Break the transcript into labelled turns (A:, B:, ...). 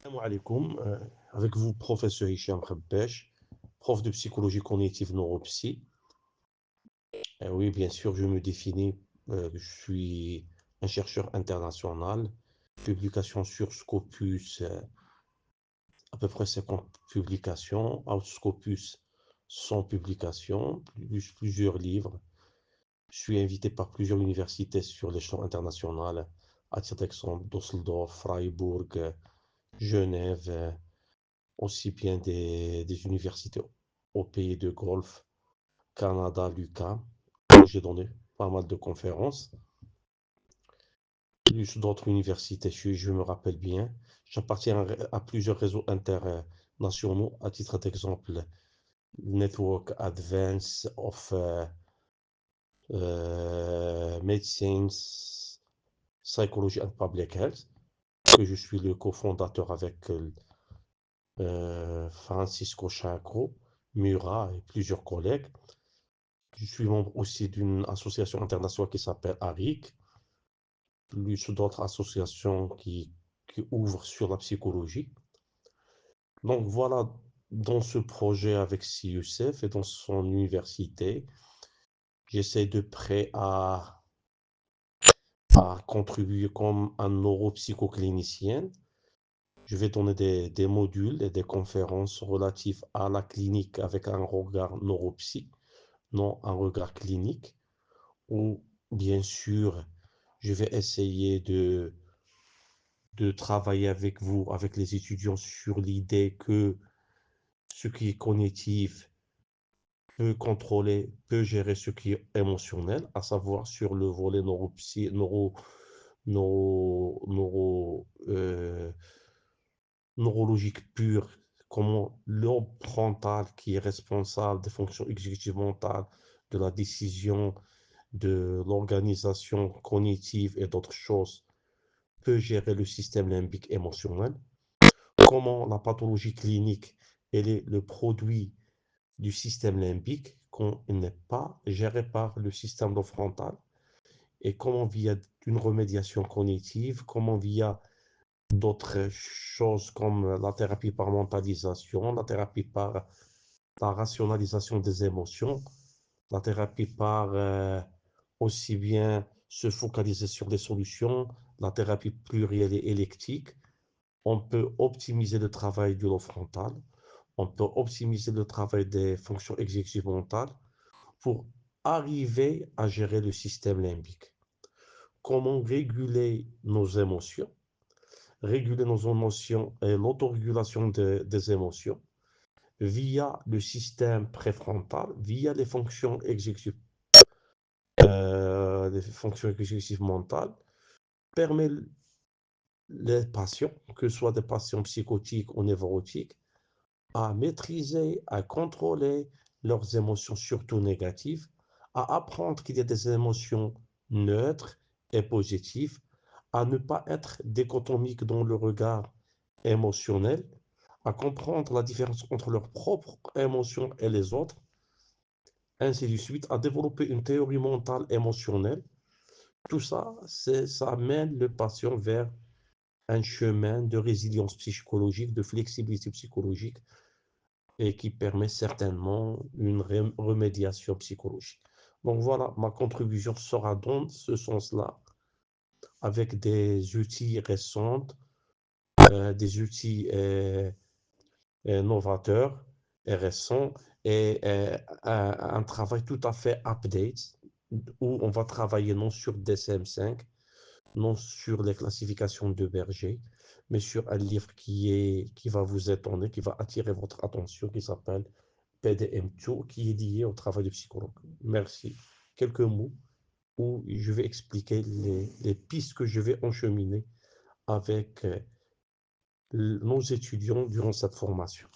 A: Salam alaikum. Avec vous, professeur Hicham Rabbesh, prof de psychologie cognitive neuropsy. Oui, bien sûr, je me définis, je suis un chercheur international, publication sur Scopus, à peu près 50 publications, Outscopus 100 publications, plusieurs livres. Je suis invité par plusieurs universités sur l'échelon international, à titre d'exemple, Düsseldorf, Freiburg, Genève, aussi bien des universités au pays de Golfe, Canada, l'UQAM, où j'ai donné pas mal de conférences, plus d'autres universités, je me rappelle bien. J'appartiens à plusieurs réseaux internationaux, à titre d'exemple, Network Advance of Medicine, Psychology and Public Health, que je suis le cofondateur avec Francisco Chacro, Murat et plusieurs collègues. Je suis membre aussi d'une association internationale qui s'appelle ARIC, plus d'autres associations qui ouvrent sur la psychologie. Donc voilà, dans ce projet avec CIUSF et dans son université, j'essaie de près à contribuer comme un neuropsychoclinicien. Je vais donner des modules et des conférences relatifs à la clinique avec un regard neuropsy, non un regard clinique, où bien sûr, je vais essayer de travailler avec vous, avec les étudiants, sur l'idée que ce qui est cognitif peut contrôler, peut gérer ce qui est émotionnel, à savoir sur le volet neuro, neurologique pur, comment le frontal qui est responsable des fonctions exécutives mentales, de la décision, de l'organisation cognitive et d'autres choses, peut gérer le système limbique émotionnel, comment la pathologie clinique elle est le produit du système limbique quand il n'est pas géré par le système frontal, et comment via une remédiation cognitive, comment via d'autres choses comme la thérapie par mentalisation, la thérapie par la rationalisation des émotions, la thérapie par aussi bien se focaliser sur des solutions, la thérapie plurielle et électique. On peut optimiser le travail du lobe frontal, on peut optimiser le travail des fonctions exécutives mentales pour arriver à gérer le système limbique. Comment réguler nos émotions et l'autorégulation des émotions via le système préfrontal, via les fonctions exécutives mentales, permet les patients, que ce soit des patients psychotiques ou névrotiques, à maîtriser, à contrôler leurs émotions, surtout négatives, à apprendre qu'il y a des émotions neutres et positives, à ne pas être dichotomique dans le regard émotionnel, à comprendre la différence entre leurs propres émotions et les autres, ainsi de suite, à développer une théorie mentale émotionnelle. Tout ça, ça amène le patient vers un chemin de résilience psychologique, de flexibilité psychologique, et qui permet certainement une remédiation psychologique. Donc voilà, ma contribution sera dans ce sens-là, avec des outils récents, des outils novateurs et récents, et un travail tout à fait update, où on va travailler non sur DSM-5, non sur les classifications de Berger, mais sur un livre qui va vous étonner, qui va attirer votre attention, qui s'appelle PDM2, qui est lié au travail de psychologue. Merci. Quelques mots où je vais expliquer les pistes que je vais encheminer avec nos étudiants durant cette formation.